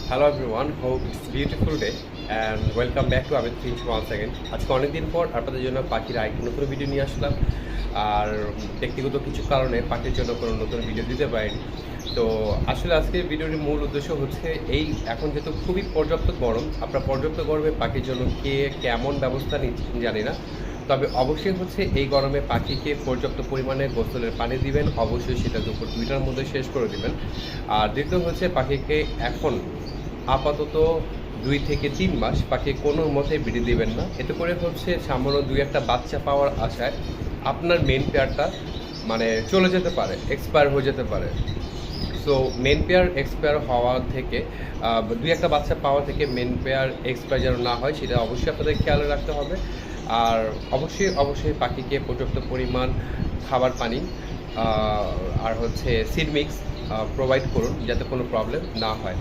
Hello everyone, hope it's beautiful day and welcome back to Amit Fish once again. আজকে অনেকদিন পর আপনাদের জন্য পাখির আরেকটি নতুন ভিডিও নিয়ে আসলাম। আর ব্যক্তিগত কিছু কারণে পাখির জন্য কোনো নতুন ভিডিও দিতে পারিনি। তো আসলে আজকের ভিডিওটির মূল উদ্দেশ্য হচ্ছে এই এখন যেহেতু খুবই পর্যাপ্ত গরম, আপনার পর্যাপ্ত গরমে পাখির জন্য কে কেমন ব্যবস্থা নিচ্ছেন জানি না, তবে অবশ্যই হচ্ছে এই গরমে পাখিকে পর্যাপ্ত পরিমাণে গোসলের পানি দিবেন, অবশ্যই সেটা দুপুর 2টার মধ্যে শেষ করে দিবেন। আর দ্বিতীয় হচ্ছে পাখিকে এখন আপাতত 2 থেকে 3 মাস পাখি কোনো মতেই বিড়ি দিবেন না। এতে করে হচ্ছে সামান্য 2-1টা বাচ্চা পাওয়ার আশায় আপনার মেন পেয়ারটা চলে যেতে পারে, এক্সপায়ার হয়ে যেতে পারে। সো মেন পেয়ার এক্সপায়ার হওয়া থেকে 2-1টা বাচ্চা পাওয়া থেকে মেন পেয়ার এক্সপায়ার যেন না হয় সেটা অবশ্যই আপনাদের খেয়াল রাখতে হবে। আর অবশ্যই পাখিকে পর্যাপ্ত পরিমাণ খাবার পানি আর হচ্ছে সিড মিক্স প্রোভাইড করুন যাতে কোনো প্রবলেম না হয়।